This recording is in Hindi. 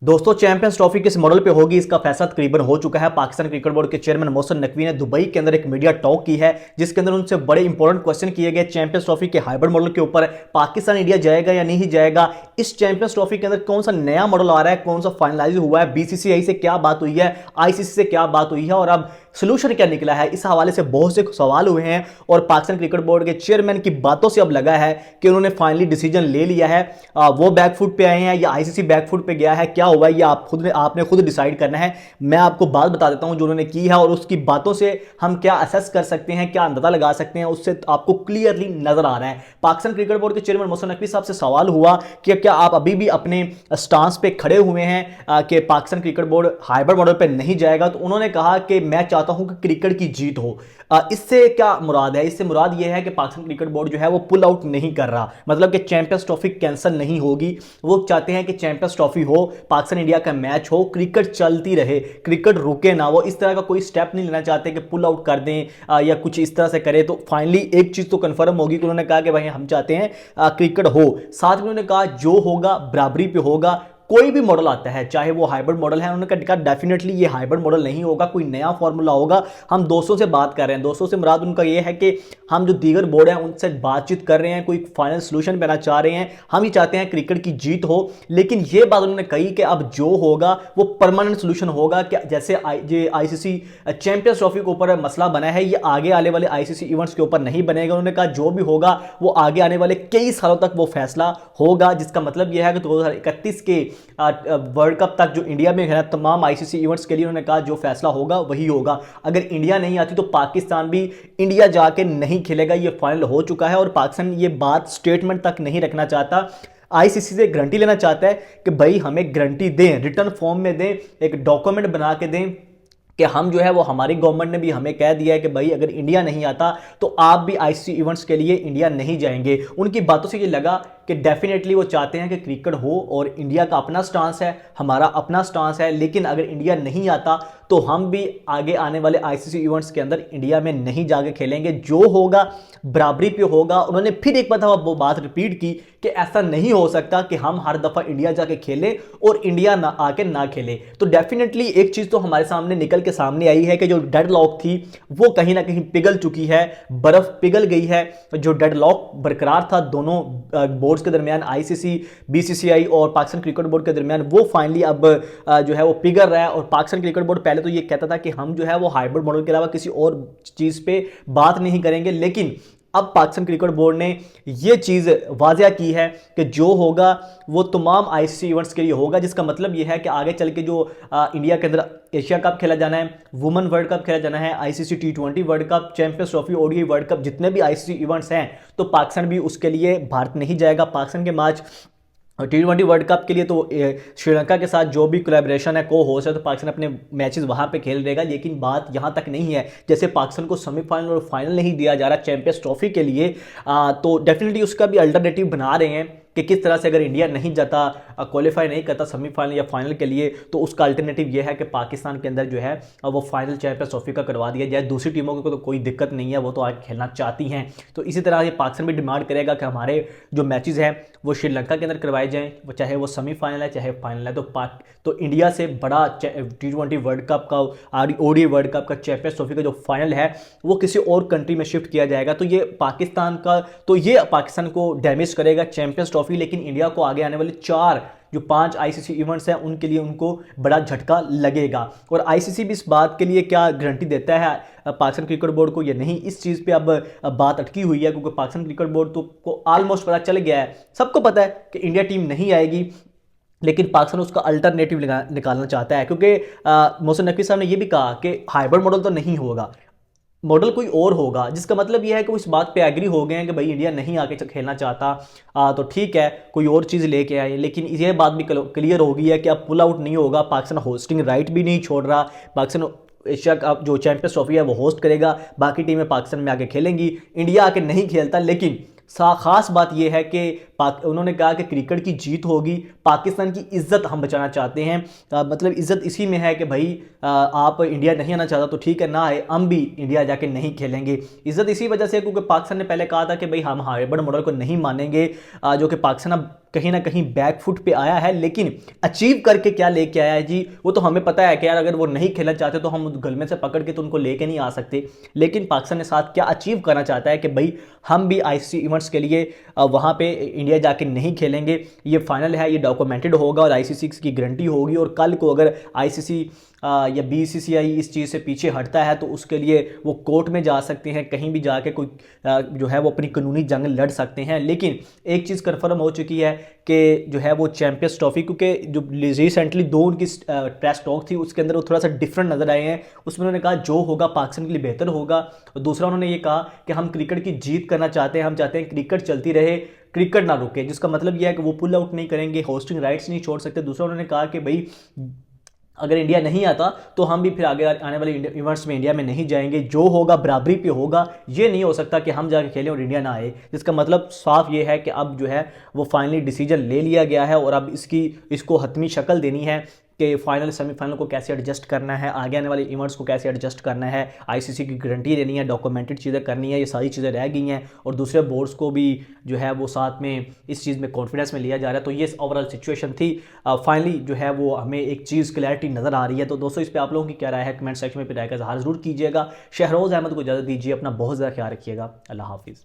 दोस्तों चैंपियंस ट्रॉफी किस मॉडल पे होगी इसका फैसला तकरीबन हो चुका है। पाकिस्तान क्रिकेट बोर्ड के चेयरमैन मोहसिन नकवी ने दुबई के अंदर एक मीडिया टॉक की है जिसके अंदर उनसे बड़े इंपॉर्टेंट क्वेश्चन किए गए चैंपियंस ट्रॉफी के हाइब्रिड मॉडल के ऊपर। पाकिस्तान इंडिया जाएगा या नहीं जाएगा, इस चैंपियंस ट्रॉफी के अंदर कौन सा नया मॉडल आ रहा है, कौन सा फाइनलाइज हुआ है, बीसीसीआई से क्या बात हुई है, आईसीसी से क्या बात हुई है और अब सोल्यूशन क्या निकला है। इस हवाले से बहुत से सवाल हुए हैं और पाकिस्तान क्रिकेट बोर्ड के चेयरमैन की बातों से अब लगा है कि उन्होंने फाइनली डिसीजन ले लिया है। वो बैकफुट पे आए हैं या आईसीसी बैकफुट पे गया है, क्या हुआ है ये आपने खुद डिसाइड करना है। मैं आपको बात बता देता हूं जो उन्होंने की है और उसकी बातों से हम क्या असेस कर सकते हैं, क्या अंदाजा लगा सकते हैं, उससे आपको क्लियरली नजर आ रहा है। पाकिस्तान क्रिकेट बोर्ड के चेयरमैन मोहसिन नकवी साहब से सवाल हुआ कि क्या आप अभी भी अपने स्टांस पे खड़े हुए हैं कि Pakistan cricket board hybrid model पे नहीं जाएगा। तो उन्होंने कहा कि मैं चाहता हूं कि क्रिकेट की जीत हो। इससे क्या मुराद है? इससे मुराद यह है कि पाकिस्तान क्रिकेट बोर्ड जो है वो पुल आउट नहीं कर रहा, मतलब कि चैंपियंस ट्रॉफी कैंसिल नहीं होगी। वो चाहते हैं कि चैंपियंस ट्रॉफी हो, पाकिस्तान इंडिया का मैच हो, क्रिकेट चलती रहे, क्रिकेट रुके ना। वो इस तरह का कोई स्टेप नहीं लेना चाहते कि पुल आउट कर दें या कुछ इस तरह से करें। तो फाइनली एक चीज तो कंफर्म होगी कि उन्होंने कहा कि भाई हम चाहते हैं क्रिकेट हो। साथ में उन्होंने कहा जो होगा बराबरी पे होगा। कोई भी मॉडल आता है चाहे वो हाइब्रिड मॉडल है, उन्होंने कहा डेफिनेटली ये हाइब्रिड मॉडल नहीं होगा, कोई नया फॉर्मूला होगा। हम दोस्तों से बात कर रहे हैं, दोस्तों से मुराद उनका ये है कि हम जो दीगर बोर्ड हैं उनसे बातचीत कर रहे हैं, कोई फाइनल सोल्यूशन बनाना चाह रहे हैं। हम ही चाहते हैं क्रिकेट की जीत हो, लेकिन ये बात उन्होंने कही कि अब जो होगा वो परमानेंट सोल्यूशन होगा। कि जैसे आईसीसी चैंपियंस ट्रॉफी के ऊपर मसला बना है, ये आगे आने वाले आईसीसी इवेंट्स के ऊपर नहीं बनेगा। उन्होंने कहा जो भी होगा वो आगे आने वाले कई सालों तक वो फैसला होगा, जिसका मतलब यह है कि 2031 के वर्ल्ड कप तक जो इंडिया में है तमाम आईसीसी इवेंट्स के लिए उन्होंने कहा जो फैसला होगा वही होगा। अगर इंडिया नहीं आती तो पाकिस्तान भी इंडिया जाके नहीं खेलेगा, ये फाइनल हो चुका है। और पाकिस्तान ये बात स्टेटमेंट तक नहीं रखना चाहता, आईसीसी से गारंटी लेना चाहता है कि भाई हमें गारंटी दें, रिटर्न फॉर्म में दें, एक डॉक्यूमेंट बना के दें कि हम जो है वो हमारी गवर्नमेंट ने भी हमें कह दिया है कि भाई अगर इंडिया नहीं आता तो आप भी आईसीसी इवेंट्स के लिए इंडिया नहीं जाएंगे। उनकी बातों से ये लगा कि डेफिनेटली वो चाहते हैं कि क्रिकेट हो और इंडिया का अपना स्टांस है, हमारा अपना स्टांस है। लेकिन अगर इंडिया नहीं आता तो हम भी आगे आने वाले आईसीसी इवेंट्स के अंदर इंडिया में नहीं जाके खेलेंगे, जो होगा बराबरी पे होगा। उन्होंने फिर एक बार वो बात रिपीट की कि ऐसा नहीं हो सकता कि हम हर दफा इंडिया जाके खेले और इंडिया ना आके ना खेले। तो डेफिनेटली एक चीज तो हमारे सामने निकल के सामने आई है कि जो डेडलॉक थी वो कहीं ना कहीं पिघल चुकी है, बर्फ पिघल गई है। जो डेडलॉक बरकरार था दोनों बोर्ड्स के दरमियान, आईसीसी, बीसीसीआई और पाकिस्तान क्रिकेट बोर्ड के दरमियान, वो फाइनली अब जो है वो पिघल रहा है। और पाकिस्तान क्रिकेट बोर्ड पहले तो ये कहता था कि हम जो है वो हाइब्रिड मॉडल के अलावा किसी और चीज पे बात नहीं करेंगे, लेकिन अब पाकिस्तान क्रिकेट बोर्ड ने यह चीज वाज़िया की है कि जो होगा वो तमाम आईसीसी इवेंट्स के लिए होगा, जिसका मतलब यह है कि आगे चल के जो इंडिया के अंदर एशिया कप खेला जाना है, वुमेन वर्ल्ड कप खेला जाना है, आईसीसी टी20 world cup, champions trophy, ODI world cup, जितने भी आईसीसी इवेंट्स हैं, तो पाकिस्तान भी उसके लिए भारत नहीं जाएगा। पाकिस्तान के मैच टी20 वर्ल्ड कप के लिए तो श्रीलंका के साथ जो भी कोलैबोरेशन है, को होस्ट है, तो पाकिस्तान अपने मैचेस वहां पे खेल देगा। लेकिन बात यहां तक नहीं है, जैसे पाकिस्तान को सेमीफाइनल और फाइनल नहीं दिया जा रहा चैंपियंस ट्रॉफी के लिए, तो डेफिनेटली उसका भी अल्टरनेटिव बना रहे हैं कि किस तरह से अगर इंडिया नहीं जाता, क्वालिफाई नहीं करता सेमीफाइनल या फाइनल के लिए, तो उसका अल्टरनेटिव यह है कि पाकिस्तान के अंदर जो है वो फाइनल चैंपियंस ट्रॉफी का करवा दिया जाए। दूसरी टीमों को तो कोई दिक्कत नहीं है, वो तो आगे खेलना चाहती हैं। तो इसी तरह ये पाकिस्तान भी डिमांड करेगा कि हमारे जो मैचेस हैं वो श्रीलंका के अंदर करवाए जाएँ, चाहे वो सेमीफाइनल है चाहे फाइनल है। तो इंडिया से बड़ा टी20 वर्ल्ड कप का, ओडीआई वर्ल्ड कप का, चैंपियंस ट्रॉफी का जो फाइनल है वो किसी और कंट्री में शिफ्ट किया जाएगा। तो ये पाकिस्तान को डैमेज करेगा चैंपियंस ट्रॉफी, लेकिन इंडिया को आगे आने वाले 5 आईसीसी इवेंट्स हैं उनके लिए उनको बड़ा झटका लगेगा। और आईसीसी भी इस बात के लिए क्या गारंटी देता है पाकिस्तान क्रिकेट बोर्ड को, ये नहीं, इस चीज़ पे अब बात अटकी हुई है, क्योंकि पाकिस्तान क्रिकेट बोर्ड तो को ऑलमोस्ट पता चल गया है, सबको पता है कि इंडिया टीम नहीं आएगी। लेकिन पाकिस्तान उसका अल्टरनेटिव निकालना चाहता है, क्योंकि मोहसिन नकवी साहब ने यह भी कहा कि हाइब्रिड मॉडल तो नहीं होगा, मॉडल कोई और होगा। जिसका मतलब यह है कि वो इस बात पे एग्री हो गए हैं कि भाई इंडिया नहीं आके खेलना चाहता, तो ठीक है कोई और चीज़ लेके आए। लेकिन यह बात भी क्लियर हो गई है कि अब पुल आउट नहीं होगा, पाकिस्तान होस्टिंग राइट भी नहीं छोड़ रहा। पाकिस्तान एशिया का जो चैंपियंस ट्रॉफी है वो होस्ट करेगा, बाकी टीमें पाकिस्तान में आके खेलेंगी, इंडिया आके नहीं खेलता। लेकिन खास बात यह है कि उन्होंने कहा कि क्रिकेट की जीत होगी, पाकिस्तान की इज्जत हम बचाना चाहते हैं। मतलब इज्जत इसी में है कि भाई आप इंडिया नहीं आना चाहता तो ठीक है ना आए, हम भी इंडिया जाके नहीं खेलेंगे। इज्जत इसी वजह से, क्योंकि पाकिस्तान ने पहले कहा था कि भाई हम हाइब्रिड मॉडल को नहीं मानेंगे, जो कि पाकिस्तान अब कहीं ना कहीं बैकफुट पे आया है, लेकिन अचीव करके क्या लेके आया है जी, वो तो हमें पता है कि यार अगर वो नहीं खेलना चाहते तो हम गलमे से पकड़ के तो उनको लेके नहीं आ सकते। लेकिन पाकिस्तान के साथ क्या अचीव करना चाहता है कि भाई हम भी आईसीसी इवेंट्स के लिए वहाँ पे इंडिया जाके नहीं खेलेंगे, ये फाइनल है, ये डॉक्यूमेंटेड होगा और आईसीसी की गारंटी होगी। और कल को अगर आईसीसी या बीसीसीआई इस चीज़ से पीछे हटता है तो उसके लिए वो कोर्ट में जा सकते हैं, कहीं भी जाके कोई जो है वो अपनी कानूनी जंग लड़ सकते हैं। लेकिन एक चीज़ कन्फर्म हो चुकी है कि जो है वो चैंपियंस ट्रॉफी, क्योंकि जो रिसेंटली दो उनकी प्रेस टॉक थी उसके अंदर वो थोड़ा सा डिफरेंट नजर आए हैं। उसमें उन्होंने कहा जो होगा पाकिस्तान के लिए बेहतर होगा, और दूसरा उन्होंने ये कहा कि हम क्रिकेट की जीत करना चाहते हैं, हम चाहते हैं क्रिकेट चलती रहे, क्रिकेट ना रुके, जिसका मतलब यह है कि वो पुल आउट नहीं करेंगे, होस्टिंग राइट्स नहीं छोड़ सकते। दूसरा उन्होंने कहा कि भाई अगर इंडिया नहीं आता तो हम भी फिर आगे आने वाले इवेंट्स में इंडिया में नहीं जाएंगे, जो होगा बराबरी पे होगा। ये नहीं हो सकता कि हम जाके खेलें और इंडिया ना आए, जिसका मतलब साफ ये है कि अब जो है वो फाइनली डिसीजन ले लिया गया है और अब इसको हतमी शक्ल देनी है कि फाइनल सेमीफाइनल को कैसे एडजस्ट करना है, आगे आने वाले इवेंट्स को कैसे एडजस्ट करना है, आईसीसी की गारंटी देनी है, डॉक्यूमेंटेड चीज़ें करनी है, ये सारी चीज़ें रह गई हैं। और दूसरे बोर्ड्स को भी जो है वो साथ में इस चीज़ में कॉन्फिडेंस में लिया जा रहा है। तो ये ओवरऑल सिचुएशन थी। फाइनली जो है वो हमें एक चीज़ क्लैरिटी नज़र आ रही है। तो दोस्तों इस पर आप लोगों की क्या राय है, कमेंट सेक्शन में राय का इजहार जरूर कीजिएगा। शहरोज़ अहमद को इजाज़त दीजिए, अपना बहुत ज़्यादा ख्याल रखिएगा। अल्लाह हाफिज़।